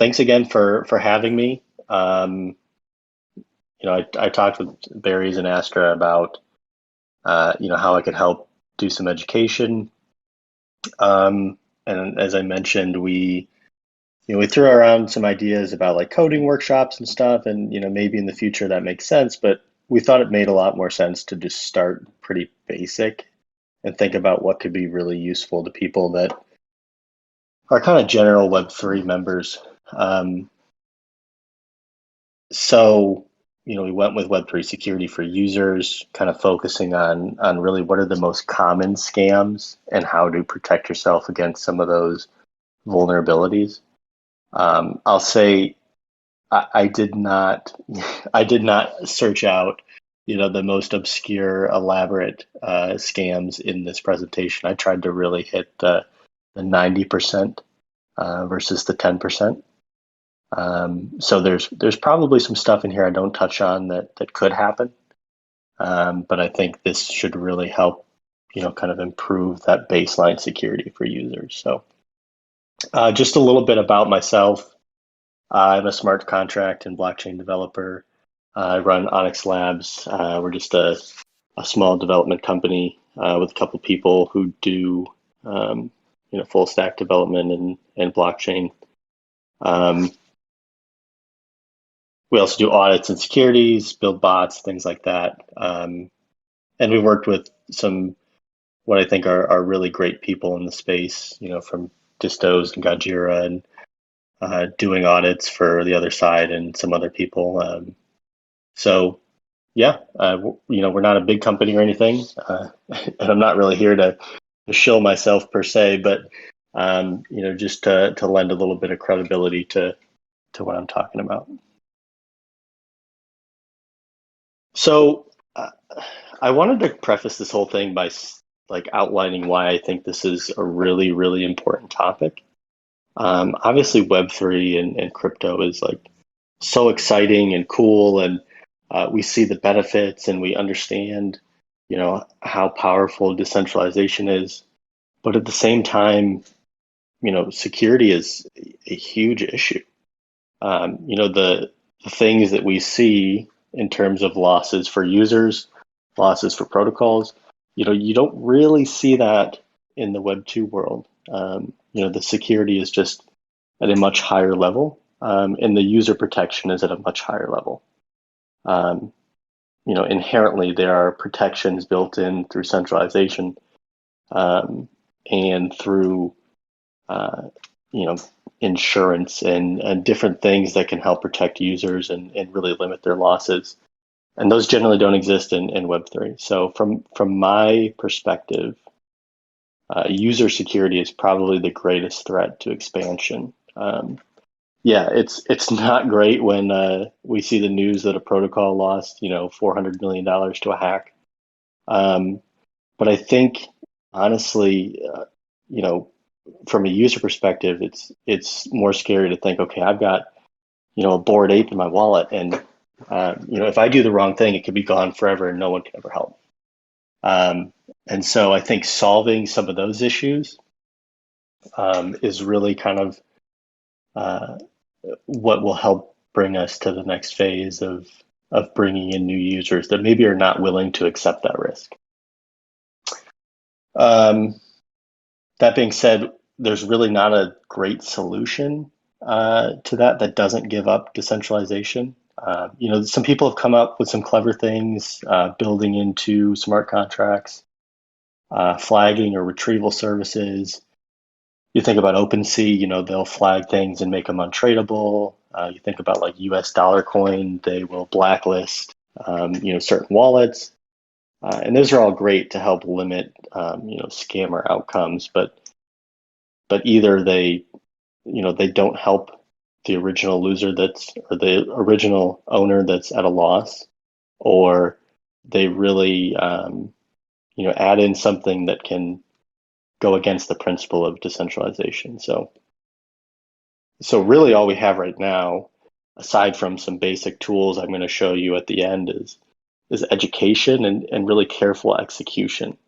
thanks again for having me. I talked with Barry's and Astra about how I could help do some education. And as I mentioned, we threw around some ideas about like coding workshops and stuff, and maybe in the future that makes sense, but we thought it made a lot more sense to just start pretty basic and think about what could be really useful to people that are kind of general Web3 members. Um, so, we went with Web3 security for users, kind of focusing on really what are the most common scams and how to protect yourself against some of those vulnerabilities. I'll say I did not I did not search out, the most obscure, elaborate scams in this presentation. I tried to really hit the 90% versus the 10%. So there's probably some stuff in here I don't touch on that could happen, but I think this should really help, kind of improve that baseline security for users. So just a little bit about myself. I'm a smart contract and blockchain developer. I run Onyx Labs. We're just a small development company with a couple people who do full stack development and blockchain. Um, We also do audits and securities, build bots, things like that. And we worked with some what I think are really great people in the space, from Distos and Gajira and doing audits for the other side and some other people. So yeah, we're not a big company or anything, and I'm not really here to shill myself per se, but just to lend a little bit of credibility to what I'm talking about. So I wanted to preface this whole thing by like outlining why I think this is a really, really important topic. Obviously, Web3 and crypto is like so exciting and cool, and we see the benefits and we understand, how powerful decentralization is. But at the same time, security is a huge issue. The things that we see in terms of losses for users, losses for protocols, you don't really see that in the Web 2 world. The security is just at a much higher level, and the user protection is at a much higher level. Um, Inherently there are protections built in through centralization, and through uh, you know insurance and different things that can help protect users and really limit their losses. And those generally don't exist in Web3. So from my perspective, user security is probably the greatest threat to expansion. Yeah, it's not great when we see the news that a protocol lost, $400 million to a hack. Um, but I think honestly, you know, from a user perspective, it's more scary to think, okay, I've got a Bored Ape in my wallet, and if I do the wrong thing, it could be gone forever, and no one can ever help. And so I think solving some of those issues is really kind of uh, what will help bring us to the next phase of bringing in new users that maybe are not willing to accept that risk. Um, that being said, there's really not a great solution to that doesn't give up decentralization. Some people have come up with some clever things, building into smart contracts, flagging or retrieval services. You think about OpenSea, they'll flag things and make them untradeable. You think about like US dollar coin, they will blacklist, certain wallets. And those are all great to help limit, scammer outcomes, but either they don't help the original loser or the original owner that's at a loss, or they really, add in something that can go against the principle of decentralization. So really all we have right now, aside from some basic tools I'm going to show you at the end, is education and really careful execution.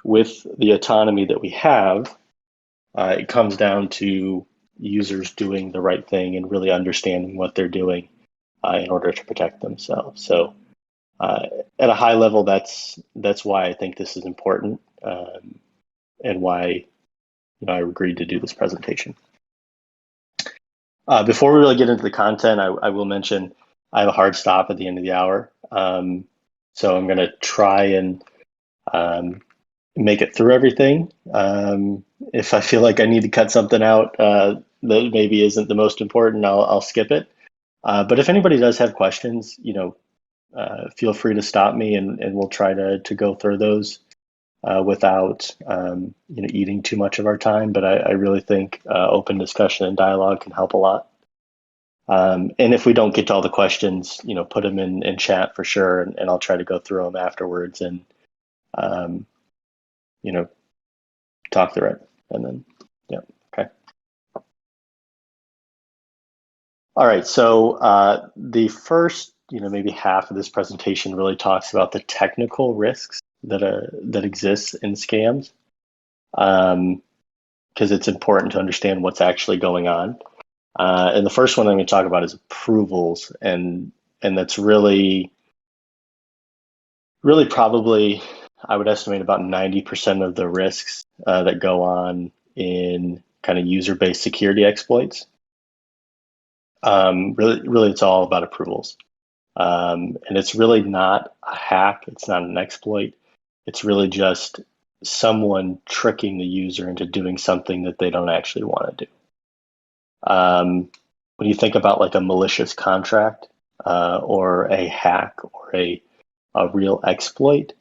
With the autonomy that we have, it comes down to users doing the right thing and really understanding what they're doing in order to protect themselves. So uh, at a high level, that's why I think this is important, and why I agreed to do this presentation. Before we really get into the content, I will mention I have a hard stop at the end of the hour. So I'm going to try and make it through everything. If I feel like I need to cut something out that maybe isn't the most important, I'll skip it. But if anybody does have questions, feel free to stop me, and we'll try to go through those without eating too much of our time. But I really think open discussion and dialogue can help a lot. And if we don't get to all the questions, put them in chat for sure, and I'll try to go through them afterwards and um, talk through it. And then, yeah, okay. All right, so the first, maybe half of this presentation really talks about the technical risks that exists in scams, because it's important to understand what's actually going on. And the first one I'm going to talk about is approvals, and that's really probably, I would estimate, about 90% of the risks that go on in kind of user-based security exploits. Really, it's all about approvals. And it's really not a hack. It's not an exploit. It's really just someone tricking the user into doing something that they don't actually want to do. When you think about like a malicious contract or a hack or a real exploit,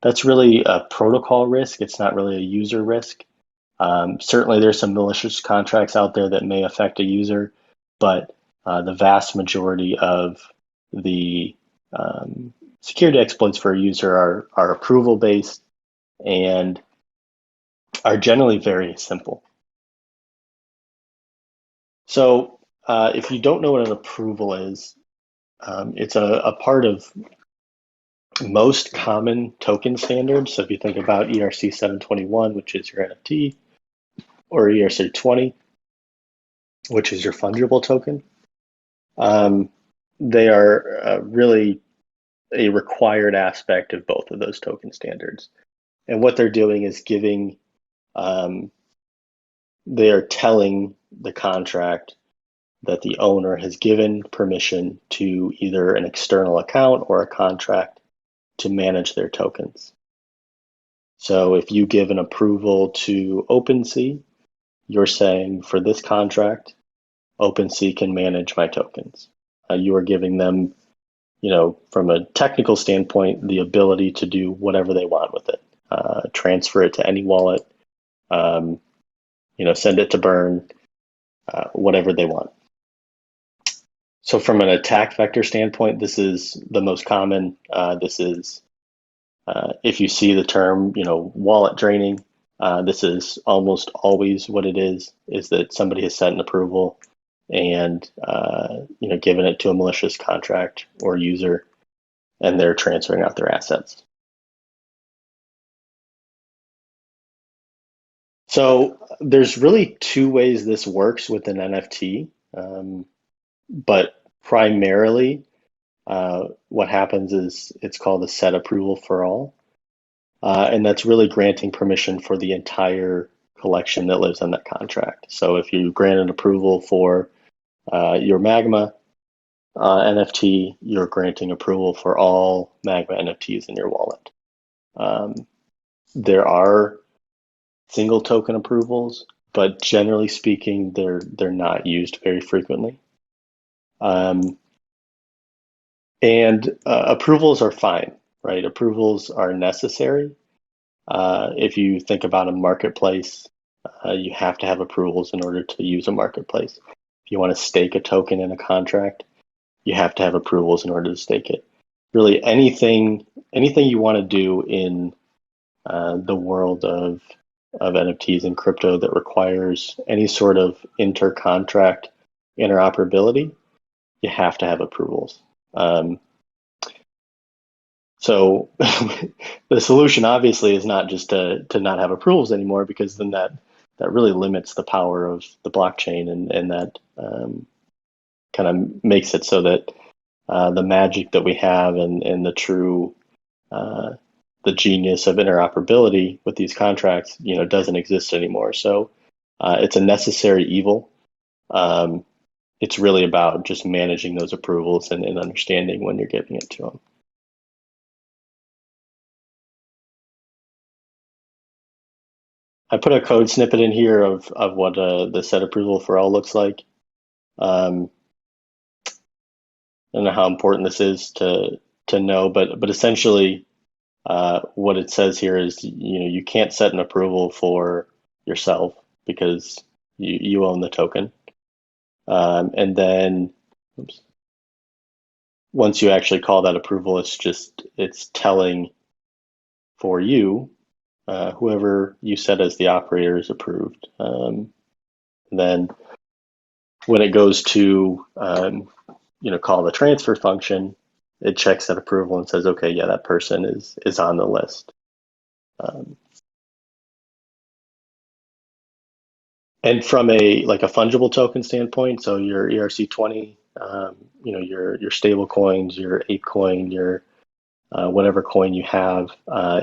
that's really a protocol risk. It's not really a user risk. Certainly, there's some malicious contracts out there that may affect a user, but the vast majority of the security exploits for a user are approval based and are generally very simple. So if you don't know what an approval is, it's a part of most common token standards. So if you think about ERC 721, which is your NFT, or ERC 20, which is your fungible token, they are really a required aspect of both of those token standards. And what they're doing is they are telling the contract that the owner has given permission to either an external account or a contract to manage their tokens. So if you give an approval to OpenSea, you're saying for this contract, OpenSea can manage my tokens. You are giving them, from a technical standpoint, the ability to do whatever they want with it. Transfer it to any wallet, send it to burn, whatever they want. So from an attack vector standpoint, this is the most common. This is, if you see the term, wallet draining, this is almost always what it is that somebody has sent an approval and, given it to a malicious contract or user, and they're transferring out their assets. So there's really two ways this works with an NFT, but primarily what happens is it's called a set approval for all, and that's really granting permission for the entire collection that lives on that contract. So if you grant an approval for your Magma NFT, you're granting approval for all Magma NFTs in your wallet. There are single token approvals, but generally speaking, they're not used very frequently. And approvals are fine, right? Approvals are necessary. If you think about a marketplace, you have to have approvals in order to use a marketplace. If you want to stake a token in a contract, you have to have approvals in order to stake it. Really, anything you want to do in the world of NFTs and crypto that requires any sort of inter-contract interoperability, you have to have approvals. So the solution obviously is not just to not have approvals anymore, because then that that really limits the power of the blockchain, and that kind of makes it so that the magic that we have, and the true uh, the genius of interoperability with these contracts, doesn't exist anymore. So it's a necessary evil. Um, it's really about just managing those approvals, and understanding when you're giving it to them. I put a code snippet in here of what the set approval for all looks like. Um, I don't know how important this is to know, but essentially, what it says here is, you can't set an approval for yourself because you own the token. And then, oops, once you actually call that approval, it's telling for you, whoever you set as the operator is approved. Then when it goes to call the transfer function, it checks that approval and says, okay, yeah, that person is on the list. Um, and from a fungible token standpoint, so your ERC20, your stable coins, your ApeCoin, your whatever coin you have,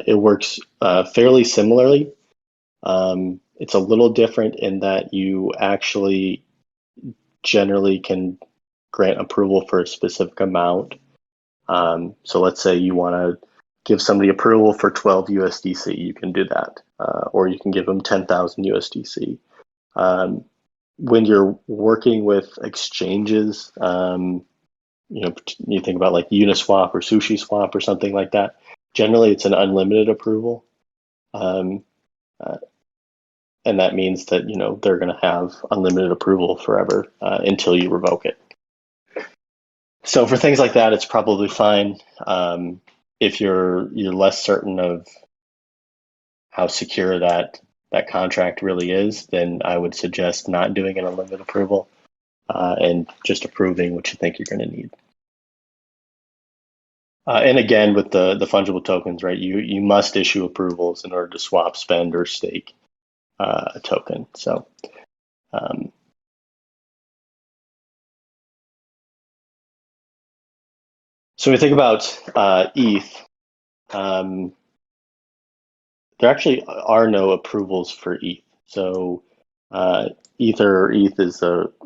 it works fairly similarly. It's a little different in that you actually generally can grant approval for a specific amount. So let's say you want to give somebody approval for 12 USDC, you can do that, or you can give them 10,000 USDC. When you're working with exchanges, you think about like Uniswap or SushiSwap or something like that. Generally, it's an unlimited approval, um, uh, and that means that they're going to have unlimited approval forever until you revoke it. So for things like that, it's probably fine. If you're less certain of how secure that contract really is, then I would suggest not doing an unlimited approval, and just approving what you think you're going to need. And again, with the fungible tokens, right? You must issue approvals in order to swap, spend, or stake a token. So. So we think about ETH. There actually are no approvals for ETH. So Ether, or ETH, is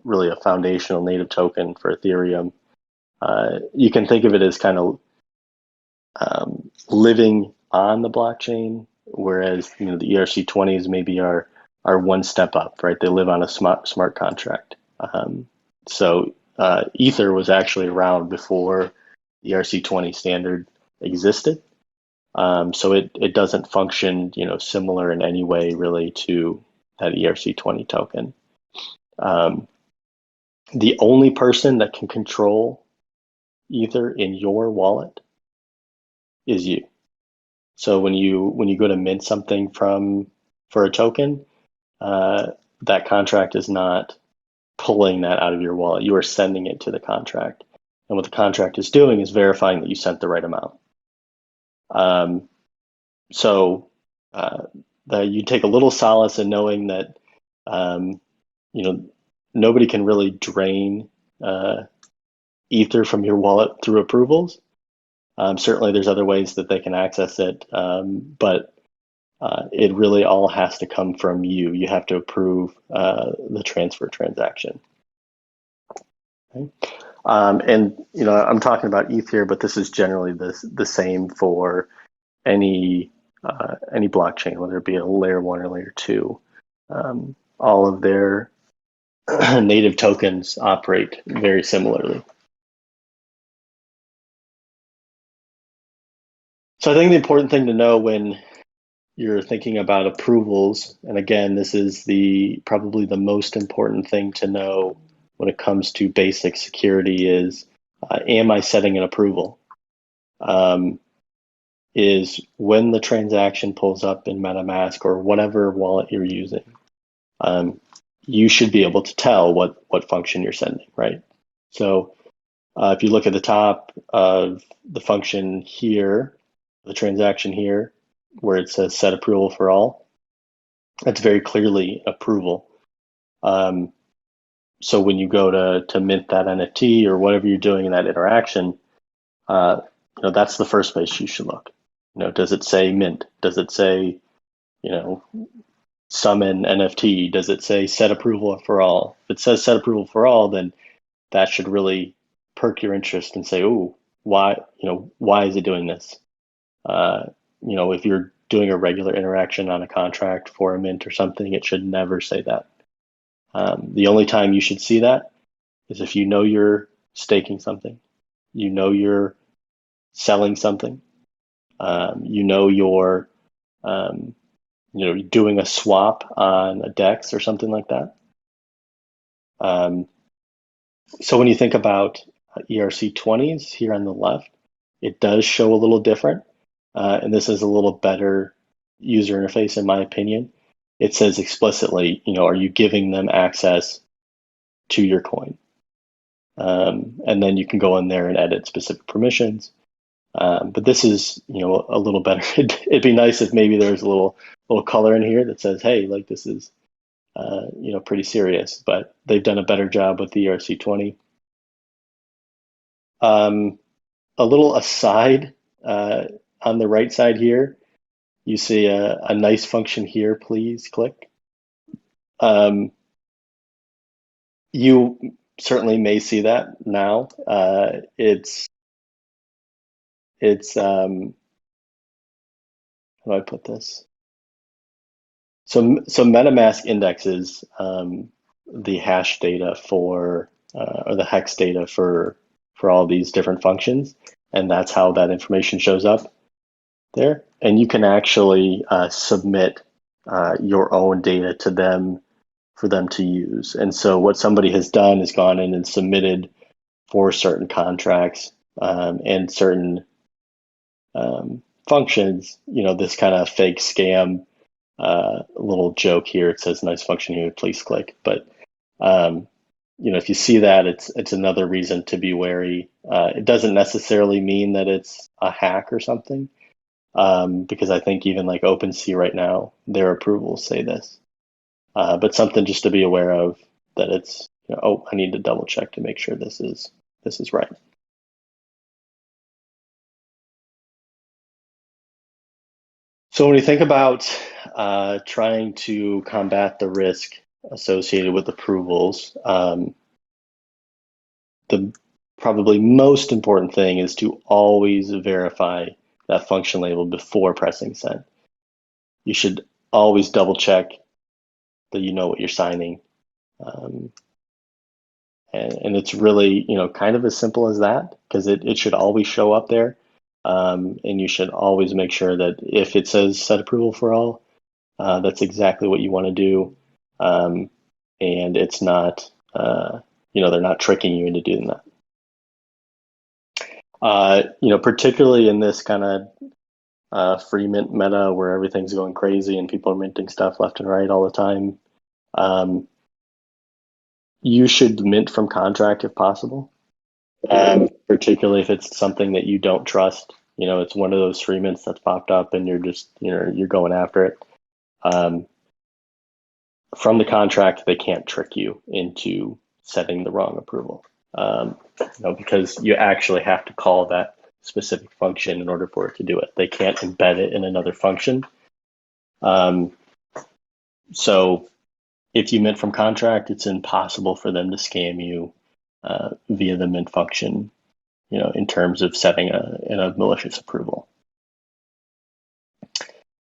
really a foundational native token for Ethereum. You can think of it as kind of living on the blockchain, whereas the ERC20s maybe are one step up, right? They live on a smart contract. So Ether was actually around before the ERC20 standard existed. So it doesn't function, similar in any way really to that ERC20 token. The only person that can control Ether in your wallet is you. So when you go to mint something for a token, that contract is not pulling that out of your wallet. You are sending it to the contract, and what the contract is doing is verifying that you sent the right amount. So you take a little solace in knowing that nobody can really drain Ether from your wallet through approvals. Certainly, there's other ways that they can access it, but it really all has to come from you. You have to approve the transfer transaction. Okay? And I'm talking about ETH here, but this is generally the same for any blockchain, whether it be a layer 1 or layer 2. All of their native tokens operate very similarly. So I think the important thing to know when you're thinking about approvals, and again, this is probably the most important thing to know when it comes to basic security, is am I setting an approval? Is when the transaction pulls up in MetaMask or whatever wallet you're using, you should be able to tell what function you're sending, right? So if you look at the top of the function here, the transaction here, where it says set approval for all, That's very clearly approval. Um, so when you go to mint that NFT or whatever you're doing in that interaction, that's the first place you should look. Does it say mint? Does it say, you know, summon NFT? Does it say set approval for all? If it says set approval for all, then that should really perk your interest and say, oh, why is it doing this? Uh, if you're doing a regular interaction on a contract for a mint or something, it should never say that. The only time you should see that is if you know you're staking something, you know you're selling something, you're doing a swap on a DEX or something like that. So when you think about ERC20s here on the left, it does show a little different. And this is a little better user interface, in my opinion. It says explicitly, are you giving them access to your coin? And then you can go in there and edit specific permissions. But this is, a little better. It'd be nice if maybe there's a little color in here that says, hey, like this is, pretty serious. But they've done a better job with the ERC20. A little aside, on the right side here, you see a nice function here. Please click. You certainly may see that now. It's how do I put this? So MetaMask indexes the hash data for or the hex data for all these different functions, and that's how that information shows up there. And you can actually submit your own data to them for them to use. And so what somebody has done is gone in and submitted for certain contracts and certain functions, this kind of fake scam little joke here. It says nice function here, please click. But if you see that, it's another reason to be wary. It doesn't necessarily mean that it's a hack or something, because I think even like OpenSea right now, their approvals say this. But something just to be aware of, that it's, I need to double check to make sure this is right. So when you think about trying to combat the risk associated with approvals, the probably most important thing is to always verify that function label before pressing send. You should always double check that you know what you're signing. And it's really, kind of as simple as that, because it should always show up there. And you should always make sure that if it says set approval for all, that's exactly what you want to do. And it's not, they're not tricking you into doing that. Particularly in this kind of free mint meta where everything's going crazy and people are minting stuff left and right all the time. You should mint from contract if possible, particularly if it's something that you don't trust. It's one of those free mints that's popped up and you're just, you're going after it. From the contract, they can't trick you into setting the wrong approval, because you actually have to call that specific function in order for it to do it. They can't embed it in another function. So if you mint from contract, it's impossible for them to scam you via the mint function, in terms of setting a malicious approval.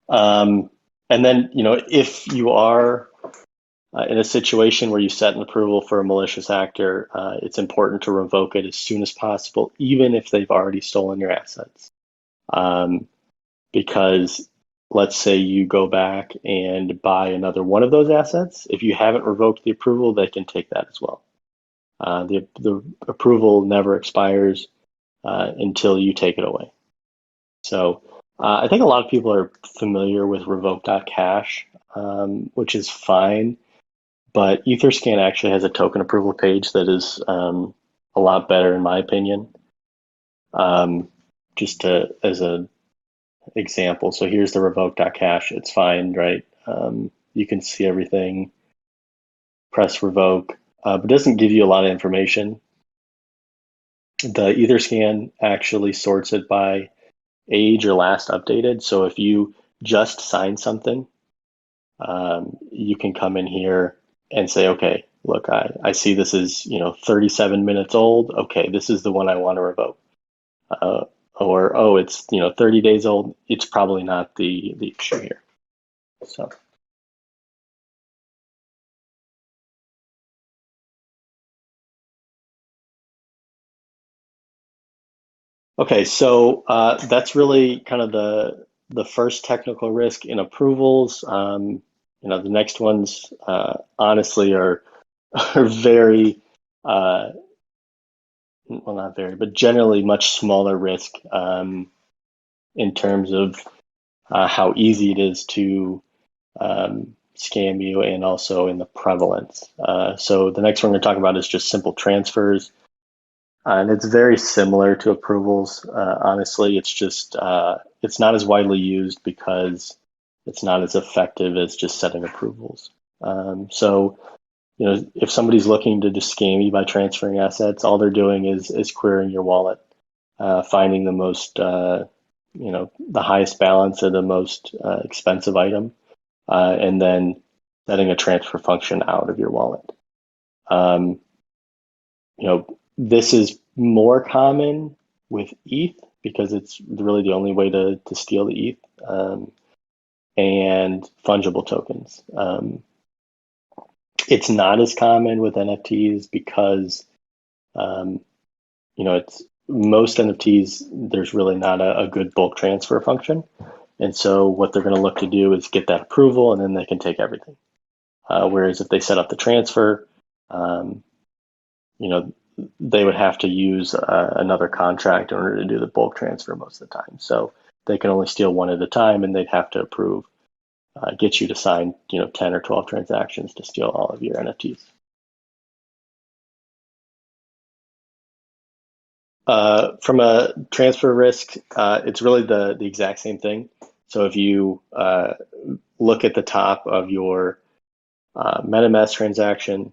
And then, if you are in a situation where you set an approval for a malicious actor, it's important to revoke it as soon as possible, even if they've already stolen your assets. Because let's say you go back and buy another one of those assets. If you haven't revoked the approval, they can take that as well. The approval never expires until you take it away. So I think a lot of people are familiar with revoke.cash, which is fine. But Etherscan actually has a token approval page that is a lot better, in my opinion. As an example, so here's the revoke.cash. It's fine, right? You can see everything, press revoke, but it doesn't give you a lot of information. The Etherscan actually sorts it by age or last updated. So if you just signed something, you can come in here and say, okay, look, I see this is 37 minutes old. Okay, this is the one I want to revoke. Or oh, it's 30 days old. It's probably not the issue here. So. Okay, so that's really kind of the first technical risk in approvals. The next ones honestly are are very well, not very, but generally much smaller risk in terms of how easy it is to scam you, and also in the prevalence. So the next one we're going to talk about is just simple transfers. And it's very similar to approvals. Honestly, it's just it's not as widely used because it's not as effective as just setting approvals. So, if somebody's looking to just scam you by transferring assets, all they're doing is querying your wallet, finding the most, the highest balance or the most expensive item, and then setting a transfer function out of your wallet. Um, this is more common with ETH because it's really the only way to steal the ETH, and fungible tokens. It's not as common with NFTs because, it's most NFTs, there's really not a good bulk transfer function. And so what they're going to look to do is get that approval, and then they can take everything. Whereas if they set up the transfer, um, they would have to use another contract in order to do the bulk transfer most of the time. So they can only steal one at a time, and they'd have to approve, get you to sign, 10 or 12 transactions to steal all of your NFTs. From a transfer risk, it's really the exact same thing. So if you look at the top of your MetaMask transaction,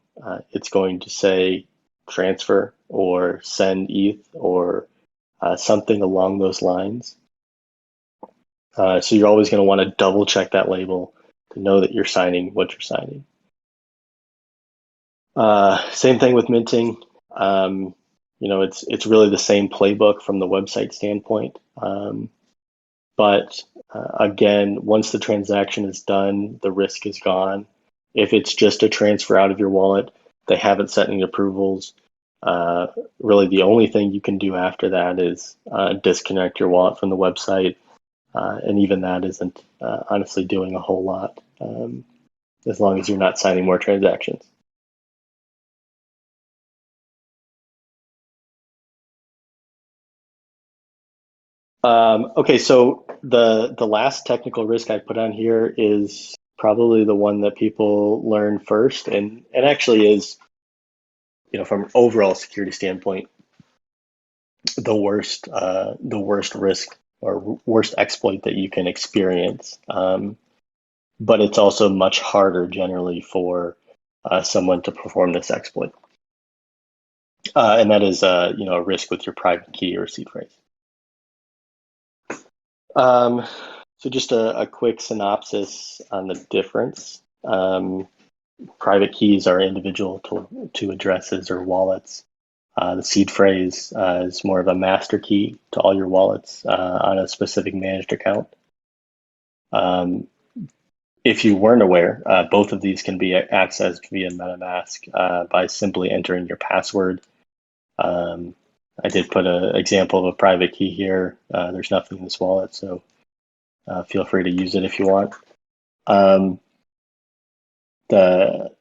it's going to say transfer or send ETH or something along those lines. So you're always going to want to double check that label to know that you're signing what you're signing. Same thing with minting. It's really the same playbook from the website standpoint. But again, once the transaction is done, the risk is gone. If it's just a transfer out of your wallet, they haven't set any approvals. Really, the only thing you can do after that is disconnect your wallet from the website. And even that isn't honestly doing a whole lot, as long as you're not signing more transactions. Okay, so the last technical risk I put on here is probably the one that people learn first, and actually is, from an overall security standpoint, the worst risk or worst exploit that you can experience. But it's also much harder generally for someone to perform this exploit, and that is a risk with your private key or seed phrase. So just a quick synopsis on the difference. Private keys are individual to addresses or wallets. The seed phrase is more of a master key to all your wallets on a specific managed account. If you weren't aware, both of these can be accessed via MetaMask by simply entering your password. I did put an example of a private key here. There's nothing in this wallet, so feel free to use it if you want. The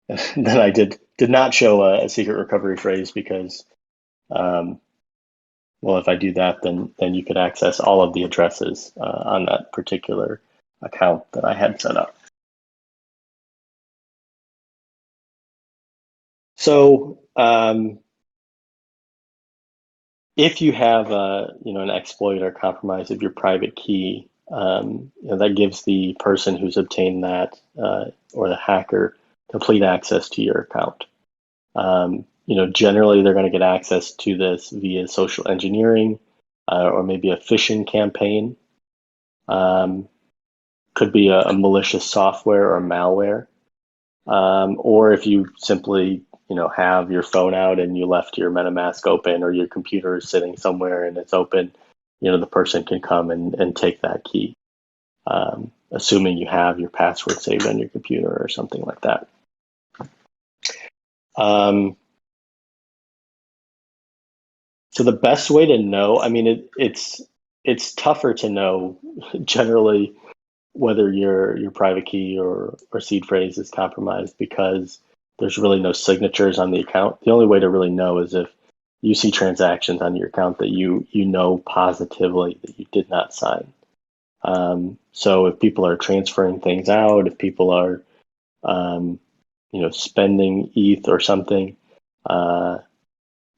Then I did not show a secret recovery phrase because, well, if I do that, then you could access all of the addresses on that particular account that I had set up. So if you have an exploit or compromise of your private key, That gives the person who's obtained that or the hacker complete access to your account. Generally they're going to get access to this via social engineering or maybe a phishing campaign. Um, could be a malicious software or malware. Or if you simply, have your phone out and you left your MetaMask open or your computer is sitting somewhere and it's open, the person can come and take that key, assuming you have your password saved on your computer or something like that. So the best way to know, I mean, it's tougher to know generally whether your private key or seed phrase is compromised because there's really no signatures on the account. The only way to really know is if you see transactions on your account that you know positively that you did not sign. So if people are transferring things out, if people are spending ETH or something,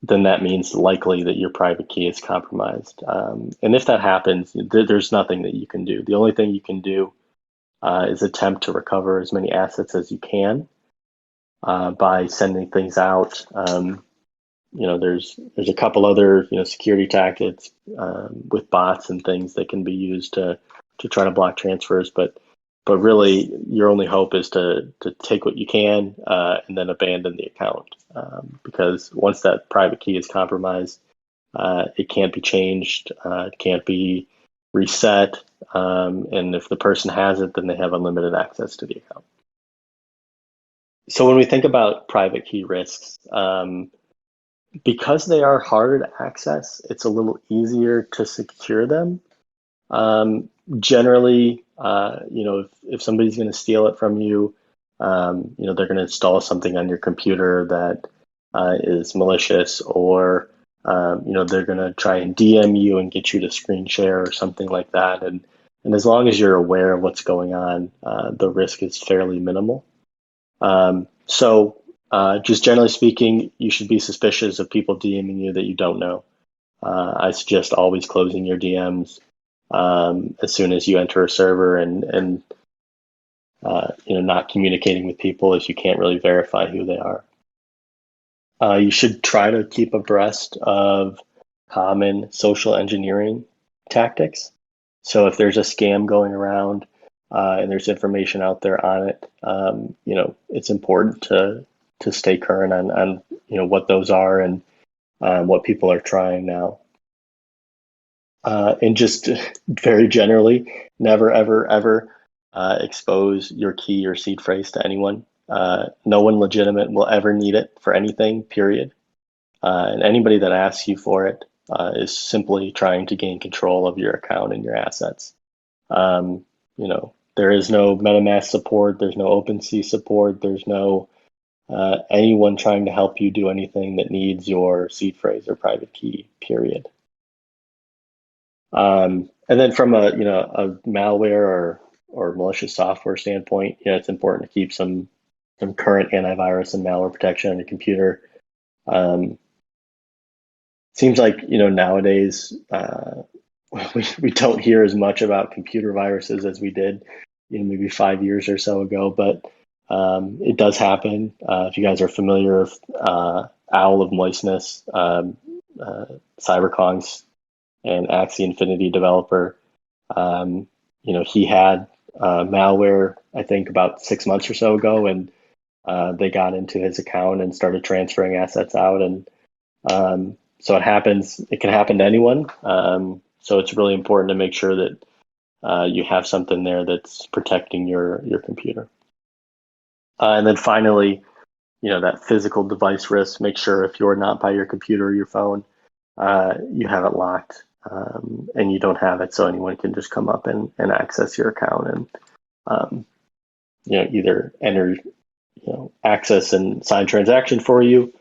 then that means likely that your private key is compromised. And if that happens, there's nothing that you can do. The only thing you can do is attempt to recover as many assets as you can by sending things out. There's a couple other security tactics with bots and things that can be used to try to block transfers, but really your only hope is to take what you can and then abandon the account because once that private key is compromised, it can't be changed, it can't be reset, and if the person has it, then they have unlimited access to the account. So when we think about private key risks, because they are harder to access, it's a little easier to secure them. Generally, if somebody's going to steal it from you, they're going to install something on your computer that is malicious, or they're going to try and DM you and get you to screen share or something like that. And as long as you're aware of what's going on, the risk is fairly minimal. So just generally speaking, you should be suspicious of people DMing you that you don't know. I suggest always closing your DMs as soon as you enter a server and not communicating with people if you can't really verify who they are. You should try to keep abreast of common social engineering tactics. So if there's a scam going around and there's information out there on it, it's important to stay current on what those are and what people are trying now. And just very generally, never, ever, ever expose your key or seed phrase to anyone. No one legitimate will ever need it for anything, period. And anybody that asks you for it is simply trying to gain control of your account and your assets. There is no MetaMask support, there's no OpenSea support, there's no anyone trying to help you do anything that needs your seed phrase or private key, period. And then from a malware or malicious software standpoint, it's important to keep some current antivirus and malware protection on your computer. Seems like nowadays we don't hear as much about computer viruses as we did maybe 5 years or so ago, but it does happen. If you guys are familiar with Owl of Moistness, Cyberkongs and Axie Infinity developer, he had malware, I think about 6 months or so ago, and they got into his account and started transferring assets out. And so it can happen to anyone. So it's really important to make sure that you have something there that's protecting your computer. And then finally, that physical device risk, make sure if you're not by your computer or your phone, you have it locked and you don't have it so anyone can just come up and access your account and either enter access and sign transaction for you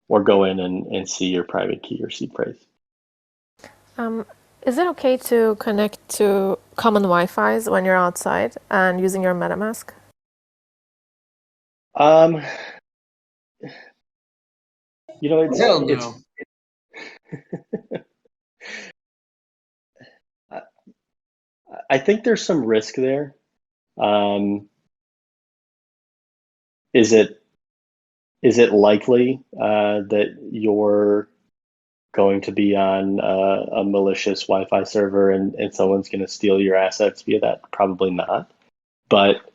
or go in and see your private key or seed phrase. Is it okay to connect to common Wi-Fi's when you're outside and using your MetaMask? It's Hell no. I think there's some risk there. Um, is it likely that you're going to be on a malicious Wi-Fi server and someone's going to steal your assets via that? Probably not. But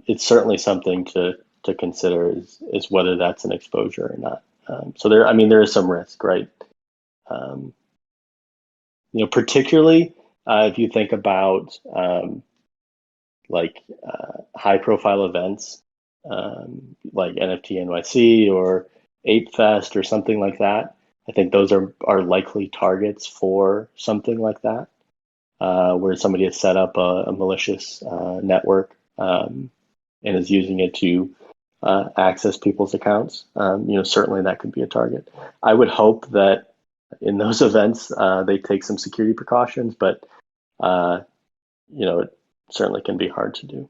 it's certainly something to consider is whether that's an exposure or not. So there, I mean, there is some risk, right? Um, particularly if you think about high profile events like NFT NYC or Ape Fest or something like that. I think those are likely targets for something like that, where somebody has set up a malicious network and is using it to access people's accounts. Certainly that could be a target. I would hope that in those events they take some security precautions, but it certainly can be hard to do.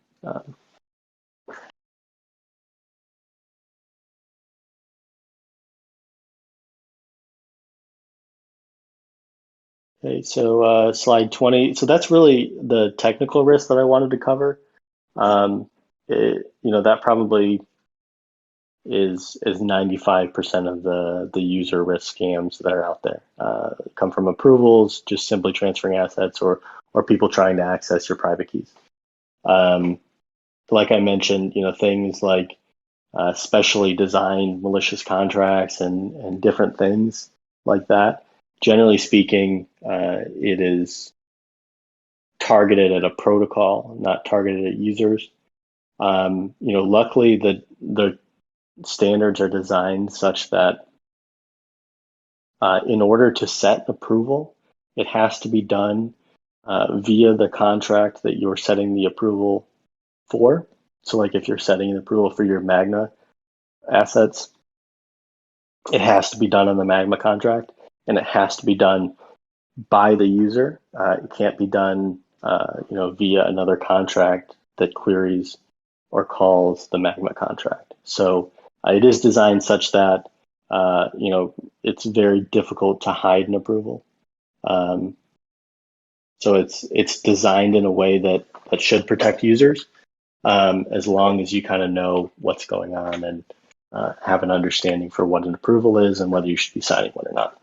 Okay, so slide 20. So that's really the technical risk that I wanted to cover. That probably is 95% of the user risk scams that are out there. Come from approvals, just simply transferring assets, or people trying to access your private keys. Like I mentioned, things like specially designed malicious contracts and different things like that. Generally speaking, it is targeted at a protocol, not targeted at users. Luckily, the standards are designed such that in order to set approval, it has to be done via the contract that you're setting the approval for. So like if you're setting an approval for your Magma assets, it has to be done on the Magma contract, and it has to be done by the user. It can't be done via another contract that queries or calls the Magma contract. So it is designed such that it's very difficult to hide an approval. So it's designed in a way that should protect users, as long as you kind of know what's going on and have an understanding for what an approval is and whether you should be signing one or not.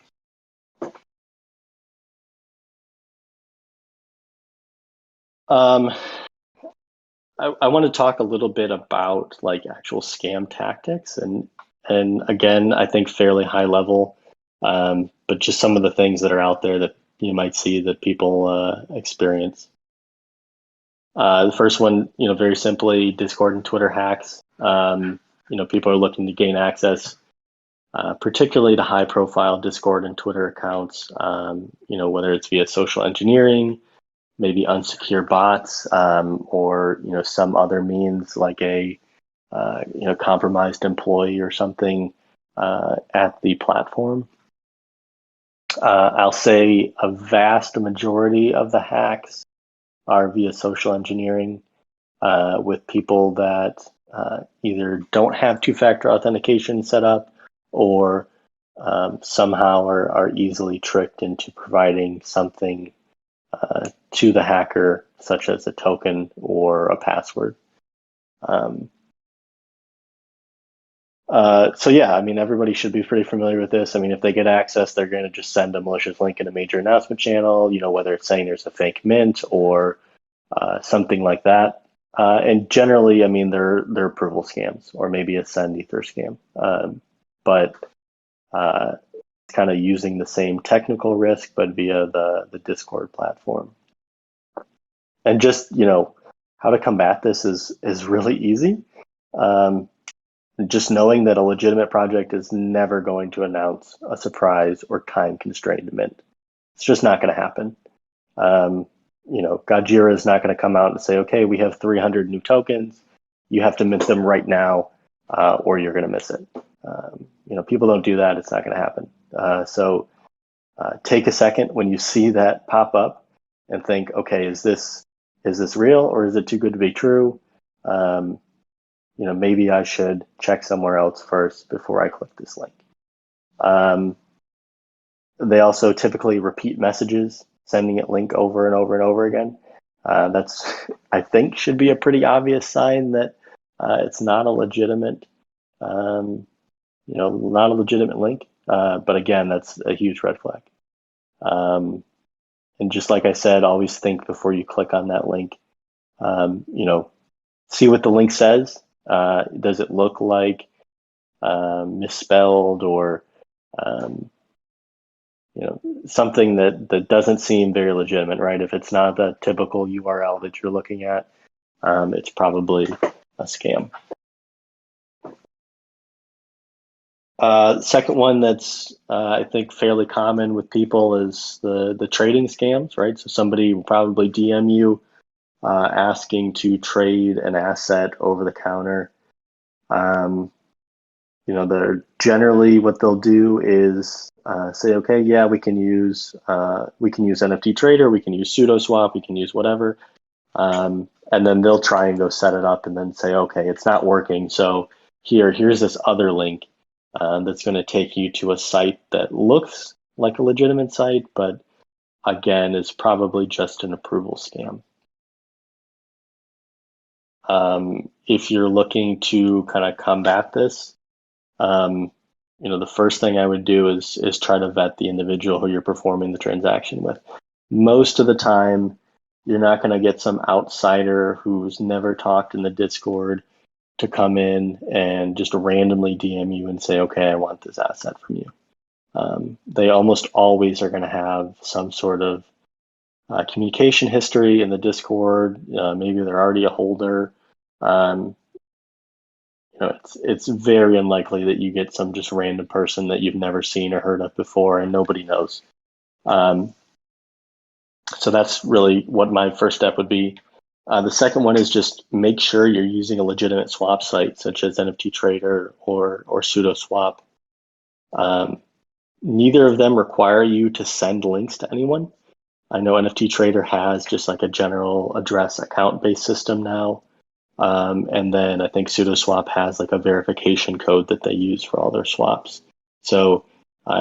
I want to talk a little bit about like actual scam tactics and again, I think fairly high level, but just some of the things that are out there that you might see that people experience. The first one, very simply, Discord and Twitter hacks. People are looking to gain access, particularly to high-profile Discord and Twitter accounts. Whether it's via social engineering, maybe unsecure bots, or some other means like a compromised employee or something at the platform. I'll say a vast majority of the hacks are via social engineering with people that either don't have two-factor authentication set up or somehow are easily tricked into providing something to the hacker, such as a token or a password. So yeah, I mean, everybody should be pretty familiar with this. I mean, if they get access, they're going to just send a malicious link in a major announcement channel, whether it's saying there's a fake mint or something like that. And generally, I mean, they're approval scams or maybe a send ether scam. But it's kind of using the same technical risk, but via the Discord platform. And just, how to combat this is really easy. Just knowing that a legitimate project is never going to announce a surprise or time constrained mint. It's just not going to happen. Gojira is not going to come out and say, okay, we have 300 new tokens. You have to mint them right now, or you're going to miss it. People don't do that. It's not going to happen. So take a second when you see that pop up and think, okay, is this real or is it too good to be true? Maybe I should check somewhere else first before I click this link. They also typically repeat messages, sending it link over and over and over again. That's, I think, should be a pretty obvious sign that it's not a legitimate, not a legitimate link. But again, that's a huge red flag. And just like I said, always think before you click on that link. See what the link says. Does it look like misspelled or something that doesn't seem very legitimate, right? If it's not the typical URL that you're looking at, it's probably a scam. Second one that's I think fairly common with people is the trading scams, right? So somebody will probably DM you asking to trade an asset over the counter. They're generally what they'll do is say, okay, yeah, we can use NFT Trader, we can use SudoSwap, we can use whatever, and then they'll try and go set it up, and then say, okay, it's not working, so here's this other link that's going to take you to a site that looks like a legitimate site, but again is probably just an approval scam. If you're looking to kind of combat this, the first thing I would do is try to vet the individual who you're performing the transaction with. Most of the time, you're not going to get some outsider who's never talked in the Discord to come in and just randomly DM you and say, okay, I want this asset from you. They almost always are going to have some sort of communication history in the Discord. Maybe they're already a holder. It's very unlikely that you get some just random person that you've never seen or heard of before and nobody knows. So that's really what my first step would be. The second one is just make sure you're using a legitimate swap site such as NFT Trader or SudoSwap. Neither of them require you to send links to anyone. I know NFT Trader has just like a general address account-based system now. And then I think SudoSwap has like a verification code that they use for all their swaps. So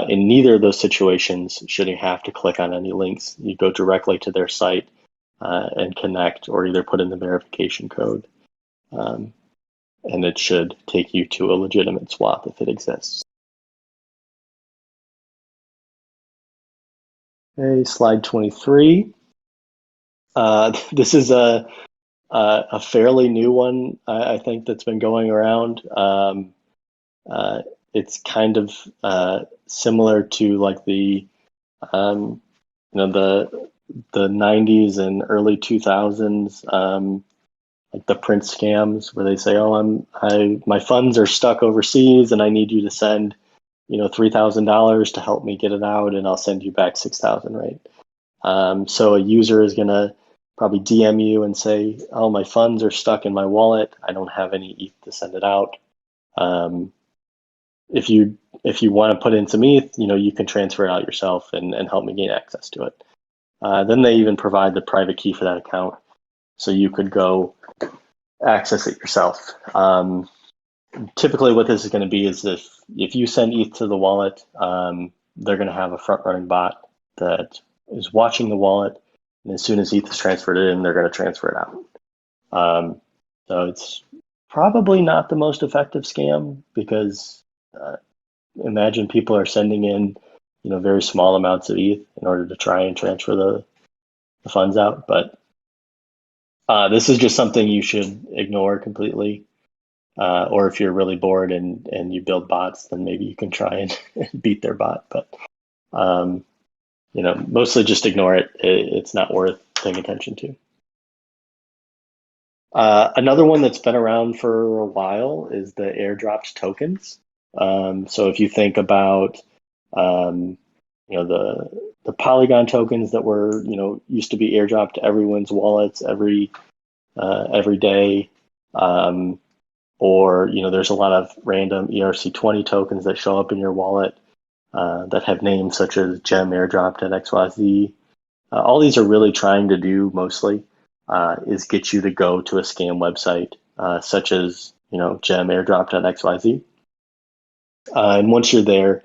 in neither of those situations should you have to click on any links. You go directly to their site and connect, or either put in the verification code. And it should take you to a legitimate swap if it exists. Okay, slide 23. This is a fairly new one, I think, that's been going around. It's kind of similar to like the 90s and early 2000s, like the Prince scams, where they say, "Oh, my funds are stuck overseas, and I need you to send, $3,000 to help me get it out, and I'll send you back 6,000." Right? So a user is gonna probably DM you and say, "Oh, my funds are stuck in my wallet. I don't have any ETH to send it out. If you want to put in some ETH, you can transfer it out yourself and help me gain access to it." Then they even provide the private key for that account, so you could go access it yourself. Typically, what this is going to be is if you send ETH to the wallet, they're going to have a front-running bot that is watching the wallet. And as soon as ETH is transferred in, they're going to transfer it out. So it's probably not the most effective scam, because imagine people are sending in, very small amounts of ETH in order to try and transfer the funds out. But this is just something you should ignore completely. Or if you're really bored and you build bots, then maybe you can try and beat their bot. But mostly just ignore it. It's not worth paying attention to. Another one that's been around for a while is the airdropped tokens. So if you think about, the Polygon tokens that were, used to be airdropped to everyone's wallets every day, or there's a lot of random ERC20 tokens that show up in your wallet that have names such as Gem airdropped at XYZ. All these are really trying to do mostly is get you to go to a scam website such as Gem airdropped at XYZ. And once you're there,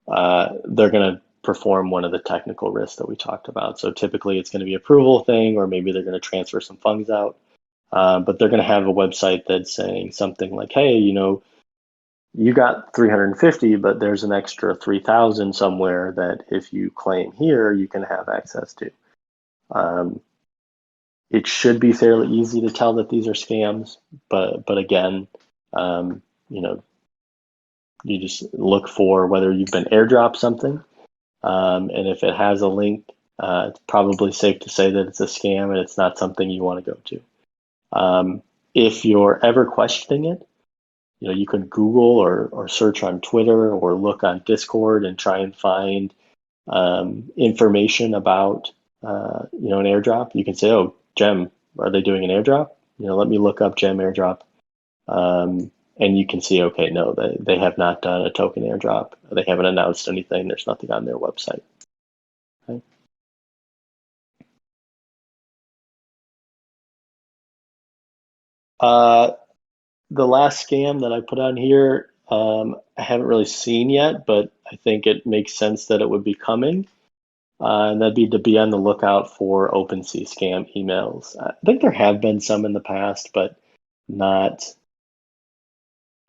they're going to perform one of the technical risks that we talked about. So typically it's going to be approval thing, or maybe they're going to transfer some funds out. But they're going to have a website that's saying something like, hey, you got 350, but there's an extra 3,000 somewhere that if you claim here, you can have access to. It should be fairly easy to tell that these are scams, but again, you just look for whether you've been airdropped something, and if it has a link, it's probably safe to say that it's a scam and it's not something you want to go to. If you're ever questioning it, you can Google or search on Twitter or look on Discord and try and find information about an airdrop. You can say, oh, Gem, are they doing an airdrop? Let me look up Gem airdrop. And you can see, okay, no, they have not done a token airdrop. They haven't announced anything. There's nothing on their website. Okay. The last scam that I put on here, I haven't really seen yet, but I think it makes sense that it would be coming. And that'd be to be on the lookout for OpenSea scam emails. I think there have been some in the past, but not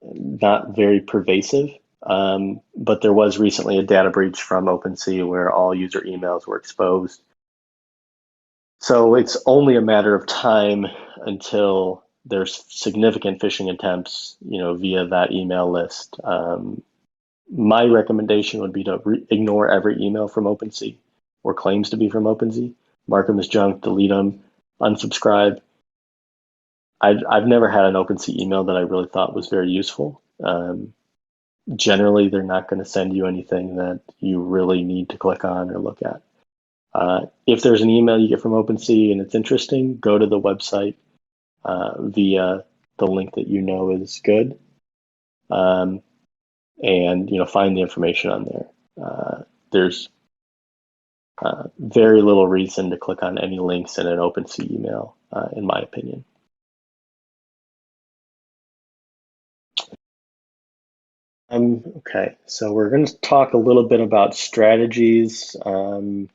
very pervasive. But there was recently a data breach from OpenSea where all user emails were exposed. So it's only a matter of time until there's significant phishing attempts, via that email list. My recommendation would be to ignore every email from OpenSea or claims to be from OpenSea. Mark them as junk, delete them, unsubscribe. I've never had an OpenSea email that I really thought was very useful. Generally, they're not going to send you anything that you really need to click on or look at. If there's an email you get from OpenSea and it's interesting, go to the website via the link that is good, and find the information on there. There's very little reason to click on any links in an OpenSea email, in my opinion. Okay, so we're going to talk a little bit about strategies. Have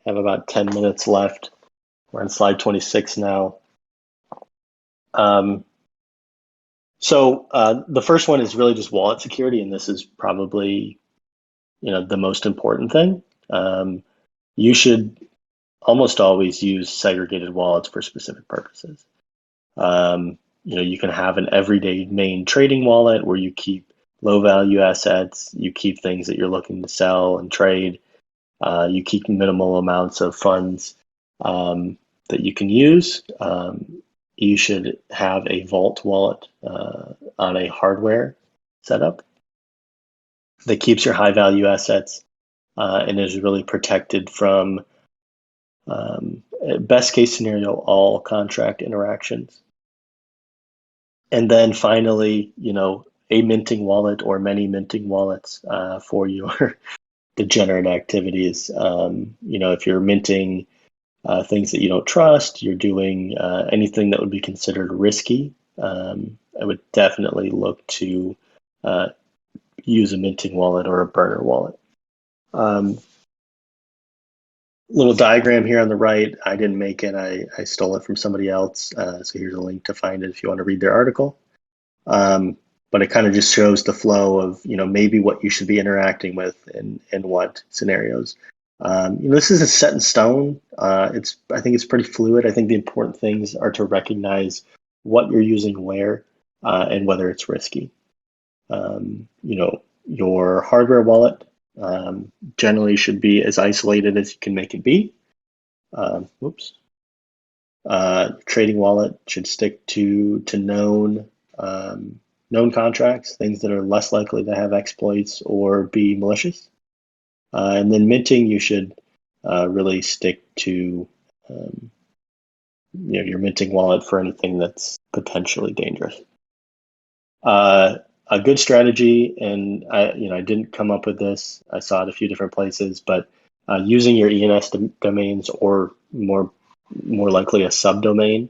about 10 minutes left. We're on slide 26 now. So the first one is really just wallet security, and this is probably the most important thing. You should almost always use segregated wallets for specific purposes. You can have an everyday main trading wallet where you keep low value assets, you keep things that you're looking to sell and trade, you keep minimal amounts of funds that you can use. You should have a vault wallet on a hardware setup that keeps your high value assets and is really protected from, best case scenario, all contract interactions. And then finally, a minting wallet or many minting wallets for your degenerate activities. If you're minting things that you don't trust, you're doing anything that would be considered risky, I would definitely look to use a minting wallet or a burner wallet. Little diagram here on the right. I didn't make it. I stole it from somebody else. So here's a link to find it if you want to read their article. But it kind of just shows the flow of, maybe what you should be interacting with and what scenarios. This isn't set in stone. I think it's pretty fluid. I think the important things are to recognize what you're using where and whether it's risky. Your hardware wallet generally should be as isolated as you can make it be. Trading wallet should stick to known contracts, things that are less likely to have exploits or be malicious. And then minting, you should really stick to your minting wallet for anything that's potentially dangerous. A good strategy, and I didn't come up with this. I saw it a few different places, but using your ENS domains or more likely a subdomain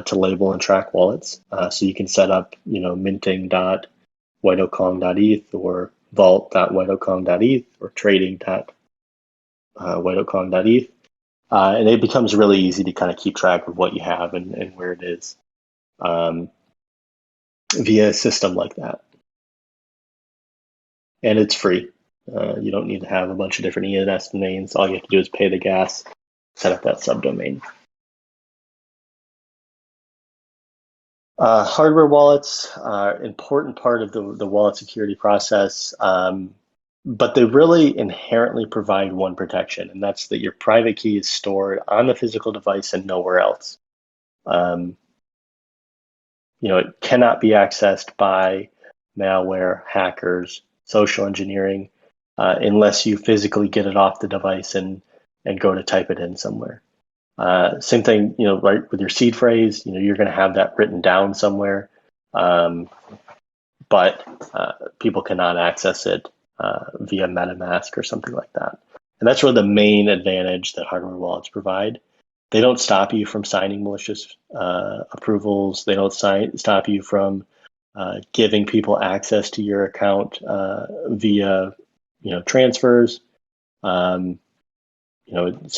to label and track wallets. So you can set up, minting.whiteokong.eth or vault.whiteokong.eth or trading.whiteokong.eth. whiteoakong.eth. And it becomes really easy to kind of keep track of what you have and where it is via a system like that. And it's free. You don't need to have a bunch of different ENS domains. All you have to do is pay the gas, set up that subdomain. Hardware wallets are an important part of the wallet security process, but they really inherently provide one protection, and that's that your private key is stored on the physical device and nowhere else. It cannot be accessed by malware, hackers, social engineering, unless you physically get it off the device and go to type it in somewhere. Same thing, right with your seed phrase, you're going to have that written down somewhere, but people cannot access it via MetaMask or something like that. And that's really the main advantage that hardware wallets provide. They don't stop you from signing malicious approvals. They don't stop you from giving people access to your account via, transfers. So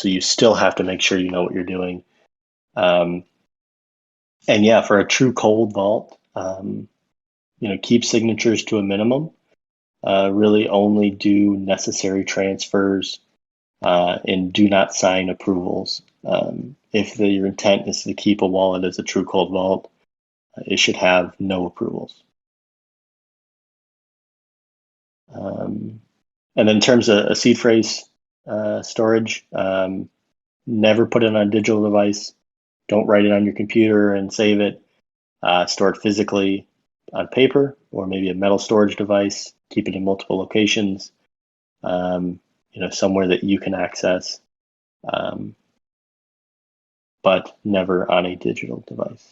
you still have to make sure you know what you're doing. And yeah, for a true cold vault, keep signatures to a minimum. Really only do necessary transfers and do not sign approvals. If your intent is to keep a wallet as a true cold vault, it should have no approvals. And then in terms of a seed phrase storage, never put it on a digital device. Don't write it on your computer and save it. Store it physically on paper or maybe a metal storage device. Keep it in multiple locations, somewhere that you can access, but never on a digital device.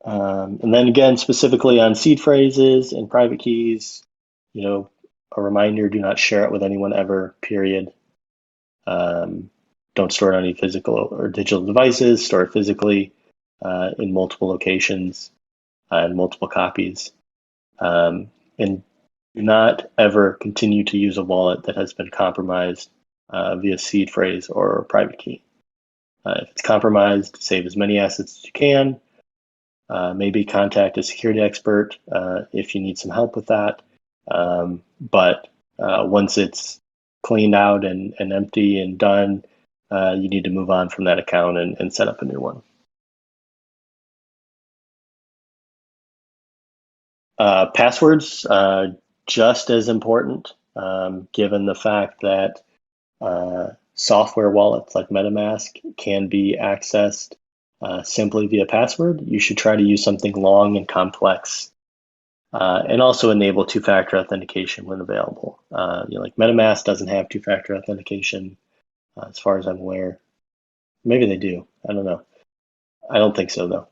And then again, specifically on seed phrases and private keys, a reminder, do not share it with anyone ever, period. Don't store it on any physical or digital devices. Store it physically in multiple locations and multiple copies. And do not ever continue to use a wallet that has been compromised via seed phrase or private key. If it's compromised, save as many assets as you can. Maybe contact a security expert if you need some help with that. But once it's cleaned out and empty and done, you need to move on from that account and set up a new one. Passwords, just as important, given the fact that software wallets like MetaMask can be accessed simply via password. You should try to use something long and complex, and also enable two-factor authentication when available. Like MetaMask doesn't have two-factor authentication, as far as I'm aware. Maybe they do. I don't know. I don't think so, though.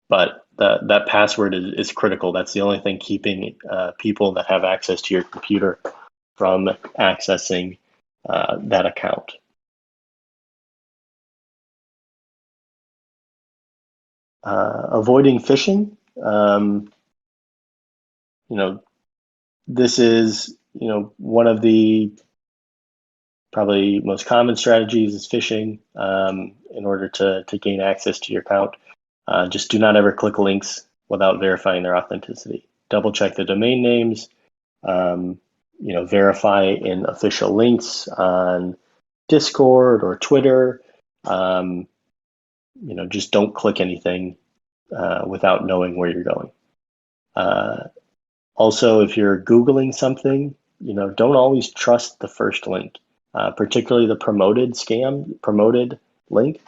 But that password is critical. That's the only thing keeping people that have access to your computer from accessing that account. Avoiding phishing. This is one of the probably most common strategies is phishing in order to gain access to your account. Just do not ever click links without verifying their authenticity. Double check the domain names. Verify in official links on Discord or Twitter. Just don't click anything without knowing where you're going. Also, if you're Googling something, don't always trust the first link, particularly the promoted link.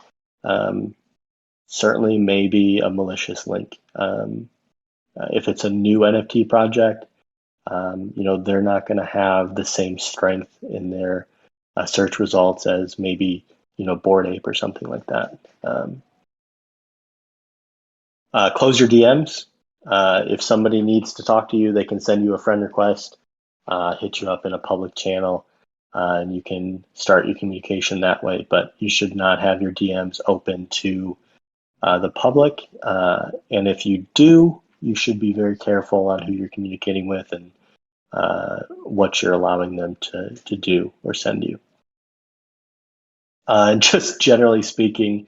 Certainly may be a malicious link. If it's a new NFT project, they're not going to have the same strength in their search results as maybe, Bored Ape or something like that. Close your DMs. If somebody needs to talk to you, they can send you a friend request, hit you up in a public channel, and you can start your communication that way. But you should not have your DMs open to the public. And if you do, you should be very careful on who you're communicating with and what you're allowing them to do or send you. And just generally speaking,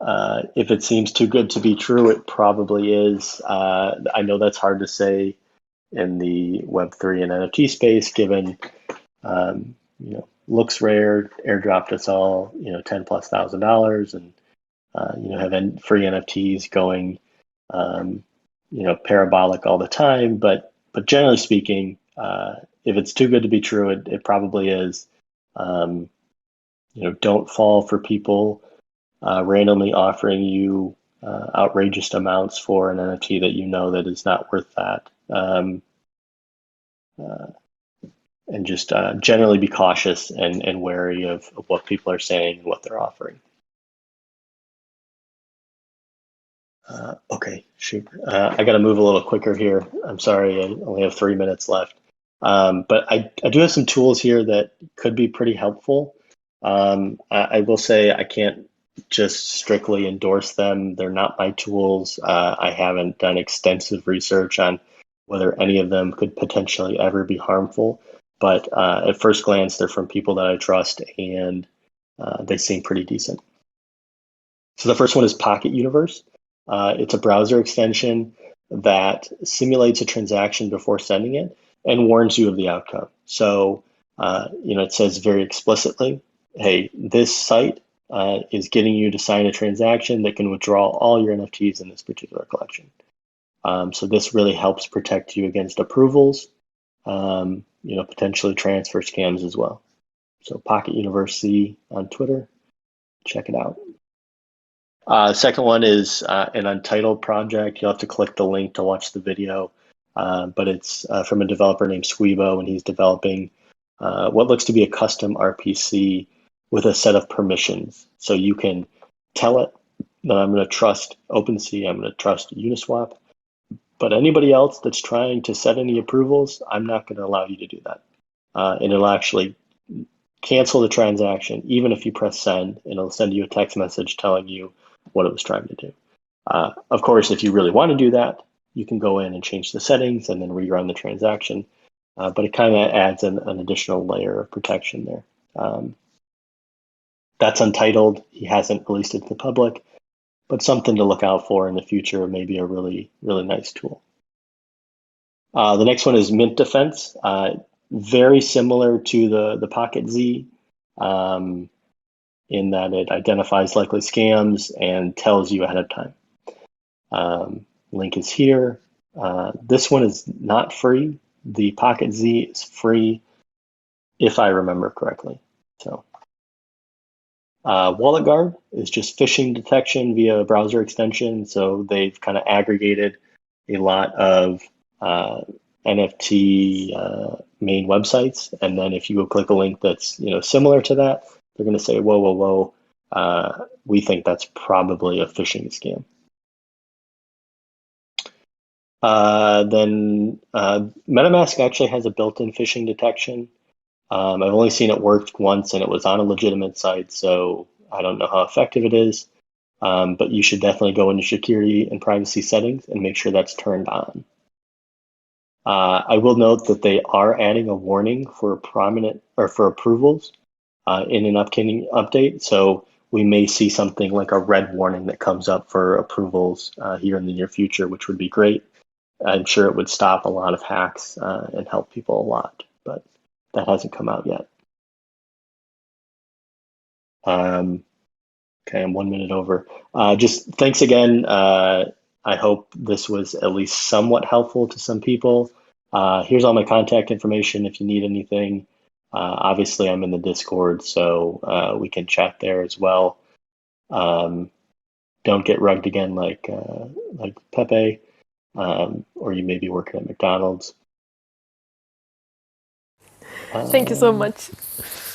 if it seems too good to be true, it probably is. I know that's hard to say in the Web3 and NFT space, given looks rare, airdropped us all $10,000+, and have free NFTs going parabolic all the time. But generally speaking, if it's too good to be true, it probably is. Don't fall for people randomly offering you outrageous amounts for an NFT that that is not worth that. And just generally be cautious and wary of what people are saying and what they're offering. Okay, shoot. I got to move a little quicker here. I'm sorry, I only have 3 minutes left. But I do have some tools here that could be pretty helpful. I will say I can't just strictly endorse them. They're not my tools. I haven't done extensive research on whether any of them could potentially ever be harmful. But at first glance, they're from people that I trust, and they seem pretty decent. So the first one is Pocket Universe. It's a browser extension that simulates a transaction before sending it and warns you of the outcome. So, it says very explicitly, hey, this site is getting you to sign a transaction that can withdraw all your NFTs in this particular collection. So this really helps protect you against approvals, potentially transfer scams as well. So Pocket University on Twitter, check it out. Second one is an Untitled project. You'll have to click the link to watch the video, but it's from a developer named Squeebo, and he's developing what looks to be a custom RPC with a set of permissions. So you can tell it that I'm going to trust OpenSea, I'm going to trust Uniswap, but anybody else that's trying to set any approvals, I'm not going to allow you to do that. And it'll actually cancel the transaction, even if you press send, and it'll send you a text message telling you what it was trying to do. Of course, if you really want to do that, you can go in and change the settings and then rerun the transaction. But it kind of adds an additional layer of protection there. That's Untitled. He hasn't released it to the public, but something to look out for in the future, maybe a really, really nice tool. The next one is Mint Defense. Very similar to the Pocket Z in that it identifies likely scams and tells you ahead of time. Link is here. This one is not free. The Pocket Z is free, if I remember correctly. So, Wallet Guard is just phishing detection via a browser extension. So they've kind of aggregated a lot of NFT main websites, and then if you go click a link that's similar to that, they're going to say, whoa, we think that's probably a phishing scam. Then MetaMask actually has a built-in phishing detection. I've only seen it work once, and it was on a legitimate site, so I don't know how effective it is. But you should definitely go into security and privacy settings and make sure that's turned on. I will note that they are adding a warning for for approvals in an upcoming update. So we may see something like a red warning that comes up for approvals here in the near future, which would be great. I'm sure it would stop a lot of hacks and help people a lot, but that hasn't come out yet. Okay, I'm 1 minute over. Just thanks again. I hope this was at least somewhat helpful to some people. Here's all my contact information if you need anything. Obviously, I'm in the Discord, so we can chat there as well. Don't get rugged again like Pepe, or you may be working at McDonald's. Thank you so much.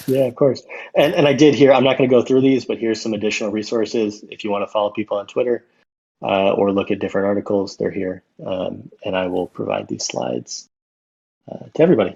Yeah, of course. And I did hear, I'm not going to go through these, but here's some additional resources if you want to follow people on Twitter or look at different articles, they're here. And I will provide these slides to everybody.